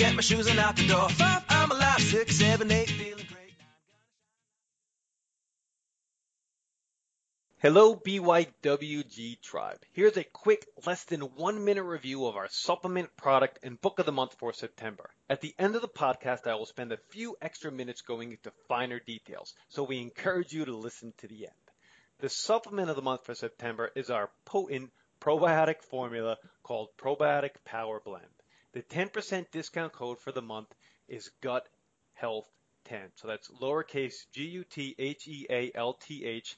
get my shoes and out the door. 5, I'm alive. 6, 7, 8, feeling great. Hello, BYWG tribe. Here's a quick, less than 1 minute review of our supplement, product, and book of the month for September. At the end of the podcast, I will spend a few extra minutes going into finer details, so we encourage you to listen to the end. The supplement of the month for September is our potent probiotic formula called Probiotic Power Blend. The 10% discount code for the month is Gut Health 10. So that's lowercase GUTHEALTH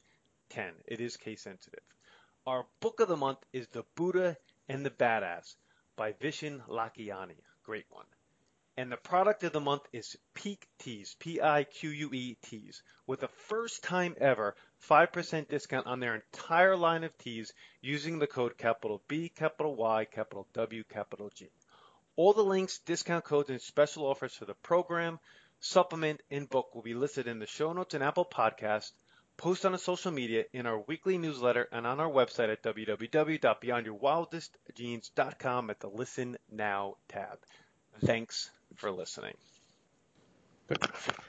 10. It is case sensitive. Our book of the month is The Buddha and the Badass by Vishen Lakhiani. Great one. And the product of the month is Pique Teas, Pique Teas, with a first time ever 5% discount on their entire line of teas using the code capital B, capital Y, capital W, capital G. All the links, discount codes, and special offers for the program, supplement, and book will be listed in the show notes and Apple Podcast, post on social media, in our weekly newsletter, and on our website at www.beyondyourwildestgenes.com at the Listen Now tab. Thanks for listening.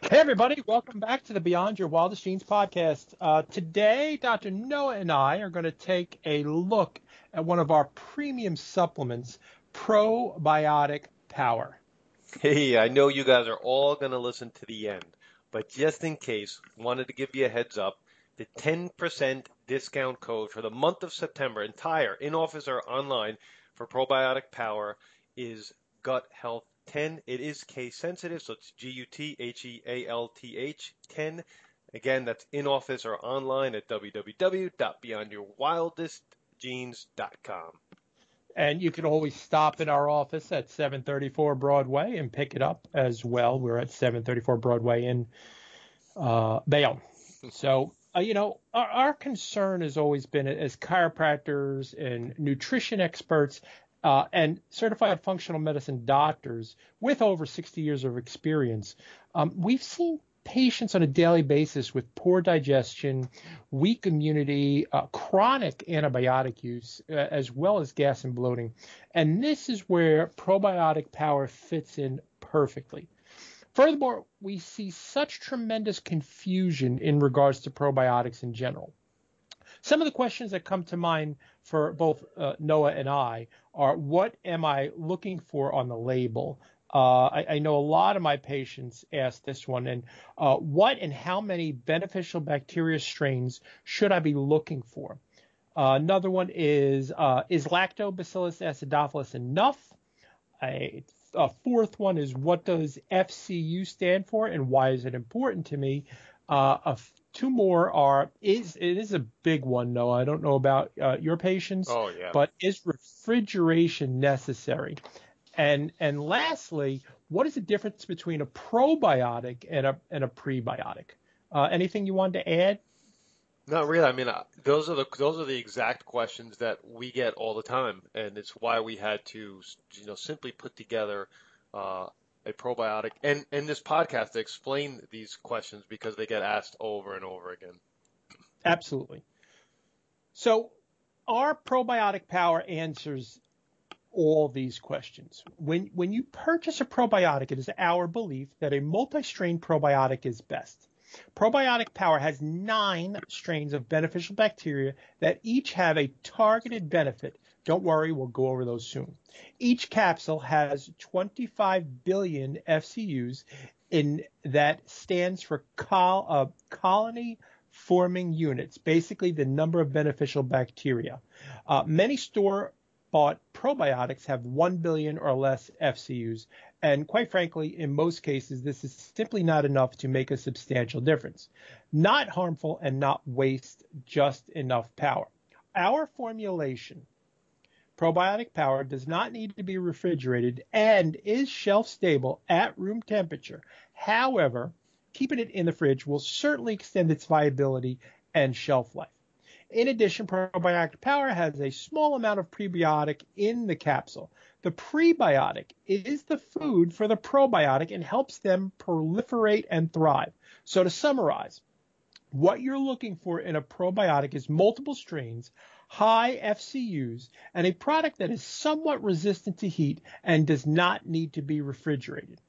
Hey, everybody. Welcome back to the Beyond Your Wildest Genes podcast. Today, Dr. Noah and I are going to take a look at one of our premium supplements, Probiotic Power. Hey, I know you guys are all going to listen to the end, but just in case, wanted to give you a heads up. The 10% discount code for the month of September, entire, in-office or online, for Probiotic Power is Gut Health 10. It is case sensitive, so it's GUTHEALTH 10. Again, that's in-office or online at www.beyondyourwildestgenes.com. And you can always stop in our office at 734 Broadway and pick it up as well. We're at 734 Broadway in Bayonne. So, our concern has always been, as chiropractors and nutrition experts and certified functional medicine doctors with over 60 years of experience, we've seen patients on a daily basis with poor digestion, weak immunity, chronic antibiotic use, as well as gas and bloating. And this is where Probiotic Power fits in perfectly. Furthermore, we see such tremendous confusion in regards to probiotics in general. Some of the questions that come to mind for both Noah and I are, what am I looking for on the label? I know a lot of my patients ask this one, and what and how many beneficial bacteria strains should I be looking for? Another one is Lactobacillus acidophilus enough? A fourth one is, what does FCU stand for and why is it important to me? Two more are, it is a big one, Noah. I don't know about your patients, but is refrigeration necessary? And lastly, what is the difference between a probiotic and a prebiotic? Anything you wanted to add? Not really. I mean, those are the exact questions that we get all the time, and it's why we had to, simply put together a probiotic and this podcast to explain these questions, because they get asked over and over again. Absolutely. So our Probiotic Power answers all these questions. When you purchase a probiotic, it is our belief that a multi-strain probiotic is best. Probiotic Power has 9 strains of beneficial bacteria that each have a targeted benefit. Don't worry, we'll go over those soon. Each capsule has 25 billion FCUs, in that stands for colony forming units, basically the number of beneficial bacteria. Many store-bought probiotics have 1 billion or less FCUs, and quite frankly, in most cases, this is simply not enough to make a substantial difference. Not harmful and not waste just enough power. Our formulation, Probiotic Power, does not need to be refrigerated and is shelf stable at room temperature. However, keeping it in the fridge will certainly extend its viability and shelf life. In addition, Probiotic Power has a small amount of prebiotic in the capsule. The prebiotic is the food for the probiotic and helps them proliferate and thrive. So to summarize, what you're looking for in a probiotic is multiple strains, high FCUs, and a product that is somewhat resistant to heat and does not need to be refrigerated.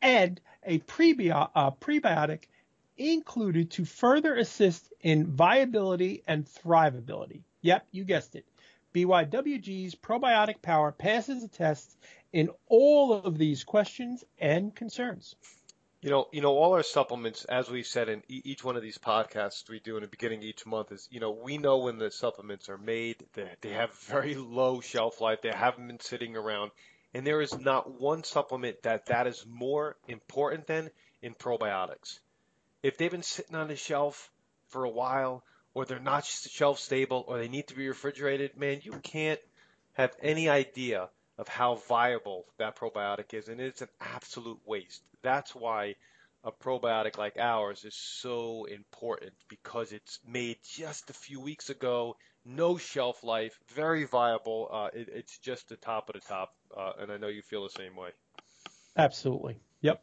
And a prebiotic included to further assist in viability and thrivability. Yep, you guessed it. BYWG's Probiotic Power passes the test in all of these questions and concerns. All our supplements, as we said in each one of these podcasts we do in the beginning of each month, is, we know when the supplements are made, that they have very low shelf life. They haven't been sitting around. And there is not one supplement that is more important than in probiotics. If they've been sitting on the shelf for a while, or they're not shelf stable, or they need to be refrigerated, man, you can't have any idea of how viable that probiotic is, and it's an absolute waste. That's why a probiotic like ours is so important, because it's made just a few weeks ago, no shelf life, very viable. It's just the top of the top, and I know you feel the same way. Absolutely. Yep.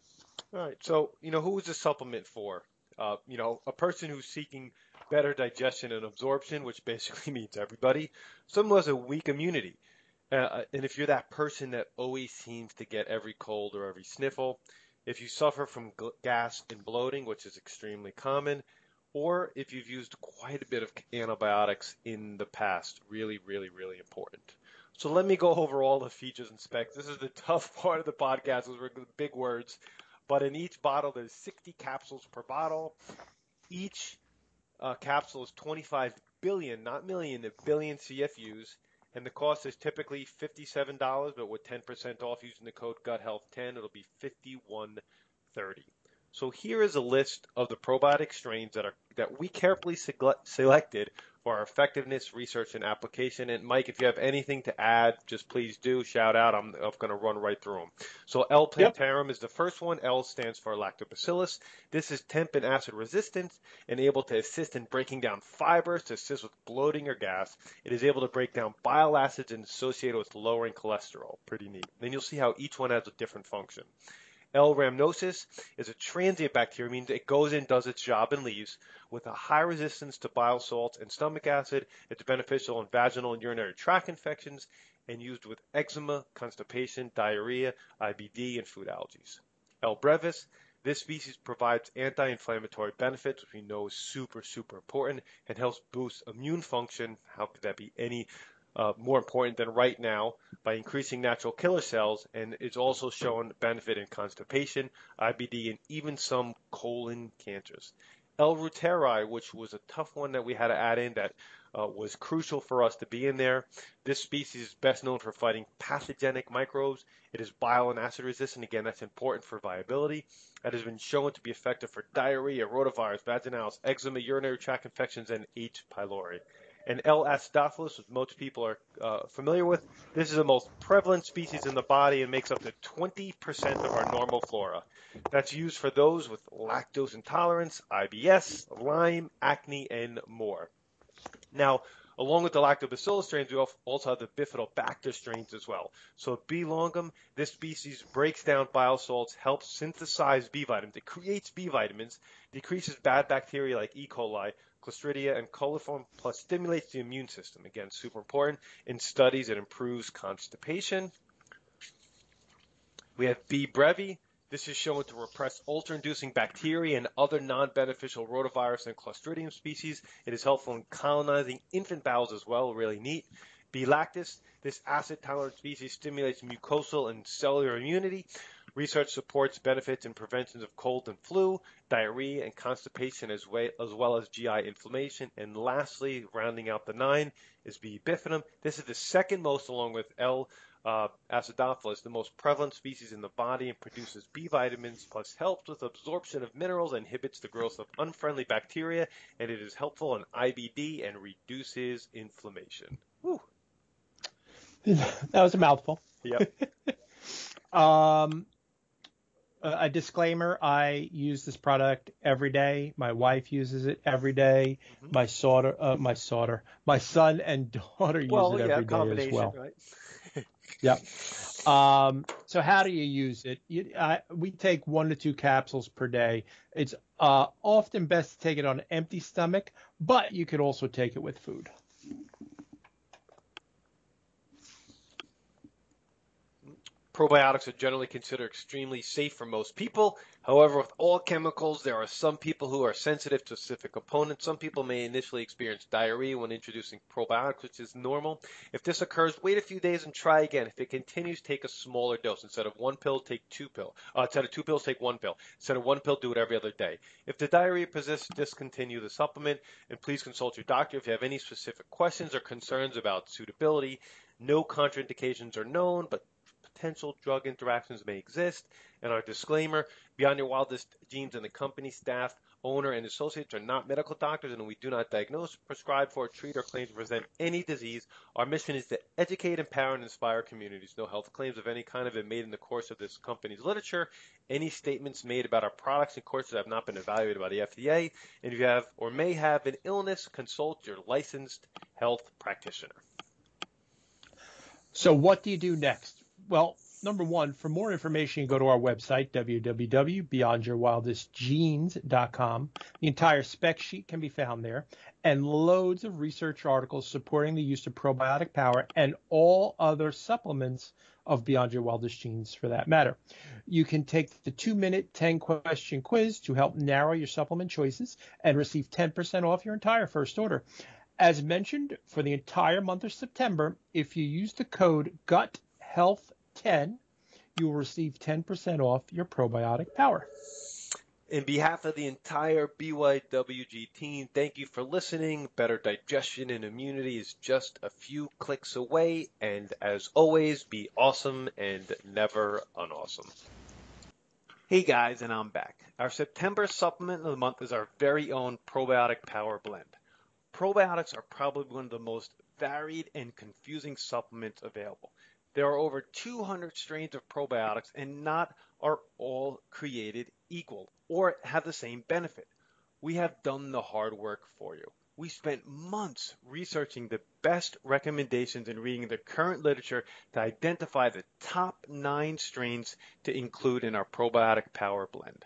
All right. So, who is this supplement for? A person who's seeking better digestion and absorption, which basically means everybody. Someone who has a weak immunity. And if you're that person that always seems to get every cold or every sniffle, if you suffer from gas and bloating, which is extremely common, or if you've used quite a bit of antibiotics in the past, really, really, really important. So let me go over all the features and specs. This is the tough part of the podcast, because we're big words. But in each bottle, there's 60 capsules per bottle. Each capsule is 25 billion, not million, a billion CFUs. And the cost is typically $57, but with 10% off using the code GUTHEALTH10, it'll be $51.30. So here is a list of the probiotic strains that we carefully selected for our effectiveness, research, and application. And Mike, if you have anything to add, just please do shout out. I'm going to run right through them. So L. plantarum is the first one. L stands for lactobacillus. This is temp and acid resistant and able to assist in breaking down fibers to assist with bloating or gas. It is able to break down bile acids and associated with lowering cholesterol. Pretty neat. Then you'll see how each one has a different function. L. rhamnosus is a transient bacteria, means it goes in, does its job, and leaves. With a high resistance to bile salts and stomach acid, it's beneficial in vaginal and urinary tract infections and used with eczema, constipation, diarrhea, IBD, and food allergies. L. brevis, this species provides anti-inflammatory benefits, which we know is super, super important, and helps boost immune function. How could that be any more important than right now, by increasing natural killer cells, and it's also shown benefit in constipation, IBD, and even some colon cancers. L. reuteri, which was a tough one that we had to add in that was crucial for us to be in there. This species is best known for fighting pathogenic microbes. It is bile and acid resistant. Again, that's important for viability. It has been shown to be effective for diarrhea, rotavirus, vaginalis, eczema, urinary tract infections, and H. pylori. And L. acidophilus, which most people are familiar with. This is the most prevalent species in the body and makes up to 20% of our normal flora. That's used for those with lactose intolerance, IBS, Lyme, acne, and more. Now, along with the lactobacillus strains, we also have the Bifidobacter strains as well. So B. longum, this species breaks down bile salts, helps synthesize B vitamins. It creates B vitamins, decreases bad bacteria like E. coli, Clostridia, and coliform, plus stimulates the immune system. Again, super important. In studies, it improves constipation. We have B. brevi. This is shown to repress ulcer-inducing bacteria and other non-beneficial rotavirus and Clostridium species. It is helpful in colonizing infant bowels as well, really neat. B. lactis. This acid-tolerant species stimulates mucosal and cellular immunity. Research supports benefits in prevention of cold and flu, diarrhea, and constipation, as well as GI inflammation. And lastly, rounding out the 9, is B. bifidum. This is the second most, along with L. acidophilus, the most prevalent species in the body, and produces B vitamins, plus helps with absorption of minerals, inhibits the growth of unfriendly bacteria, and it is helpful in IBD and reduces inflammation. Whew. That was a mouthful. Yep. A disclaimer, I use this product every day. My wife uses it every day. Mm-hmm. My son and daughter use it every day as well. Right? Yep. So how do you use it? We take 1 to 2 capsules per day. It's often best to take it on an empty stomach, but you could also take it with food. Probiotics are generally considered extremely safe for most people. However, with all chemicals, there are some people who are sensitive to specific components. Some people may initially experience diarrhea when introducing probiotics, which is normal. If this occurs, wait a few days and try again. If it continues, take a smaller dose. Instead of one pill, take 2 pills. Instead of 2 pills, take 1 pill. Instead of 1 pill, do it every other day. If the diarrhea persists, discontinue the supplement, and please consult your doctor if you have any specific questions or concerns about suitability. No contraindications are known, but potential drug interactions may exist. And our disclaimer, Beyond Your Wildest Genes and the company, staff, owner, and associates are not medical doctors, and we do not diagnose, prescribe for, treat, or claim to present any disease. Our mission is to educate, empower, and inspire communities. No health claims of any kind have been made in the course of this company's literature. Any statements made about our products and courses have not been evaluated by the FDA. And if you have or may have an illness, consult your licensed health practitioner. So what do you do next? Well, number one, for more information, go to our website, www.beyondyourwildestgenes.com. The entire spec sheet can be found there, and loads of research articles supporting the use of probiotic power and all other supplements of Beyond Your Wildest Genes for that matter. You can take the 2-minute 10-question quiz to help narrow your supplement choices and receive 10% off your entire first order. As mentioned, for the entire month of September, if you use the code GUTHEALTH10, you will receive 10% off your probiotic power. In behalf of the entire BYWG team, thank you for listening. Better digestion and immunity is just a few clicks away. And as always, be awesome and never unawesome. Hey guys, and I'm back. Our September supplement of the month is our very own Probiotic Power Blend. Probiotics are probably one of the most varied and confusing supplements available. There are over 200 strains of probiotics, and not are all created equal or have the same benefit. We have done the hard work for you. We spent months researching the best recommendations and reading the current literature to identify the top 9 strains to include in our Probiotic Power Blend.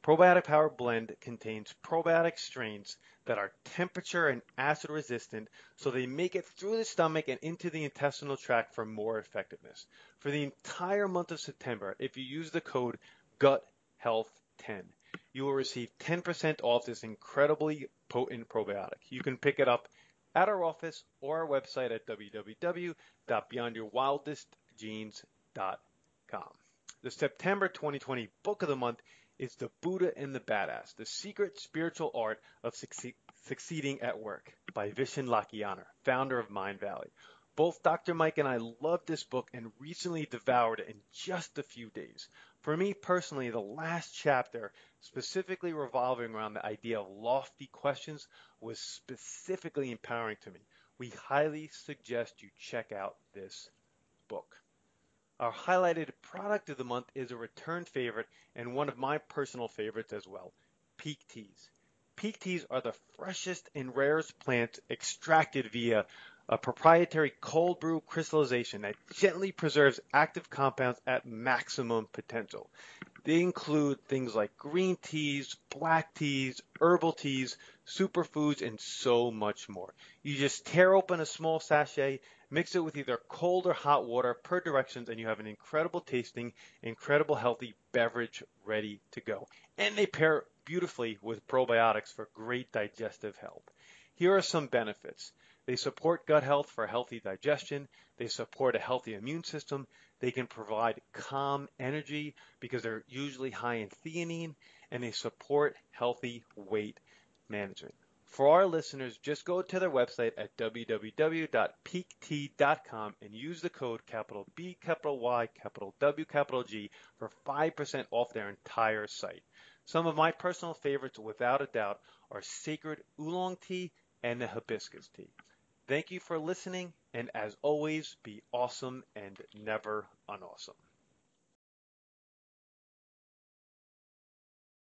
Probiotic Power Blend contains probiotic strains that are temperature and acid resistant, so they make it through the stomach and into the intestinal tract for more effectiveness. For the entire month of September, if you use the code GUTHEALTH10, you will receive 10% off this incredibly potent probiotic. You can pick it up at our office or our website at www.beyondyourwildestgenes.com. The September 2020 book of the month is The Buddha and the Badass, The Secret Spiritual Art of Succeeding at Work by Vishen Lakhiani, founder of Mind Valley. Both Dr. Mike and I loved this book and recently devoured it in just a few days. For me personally, the last chapter, specifically revolving around the idea of lofty questions, was specifically empowering to me. We highly suggest you check out this book. Our highlighted product of the month is a return favorite and one of my personal favorites as well, Peak Teas. Peak Teas are the freshest and rarest plants extracted via a proprietary cold brew crystallization that gently preserves active compounds at maximum potential. They include things like green teas, black teas, herbal teas, superfoods, and so much more. You just tear open a small sachet, mix it with either cold or hot water per directions, and you have an incredible tasting, incredible healthy beverage ready to go. And they pair beautifully with probiotics for great digestive health. Here are some benefits. They support gut health for healthy digestion. They support a healthy immune system. They can provide calm energy because they're usually high in theanine, and they support healthy weight management. For our listeners, just go to their website at www.peaktea.com and use the code capital B, capital Y, capital W, capital G for 5% off their entire site. Some of my personal favorites, without a doubt, are Sacred Oolong Tea and the Hibiscus Tea. Thank you for listening, and as always, be awesome and never unawesome.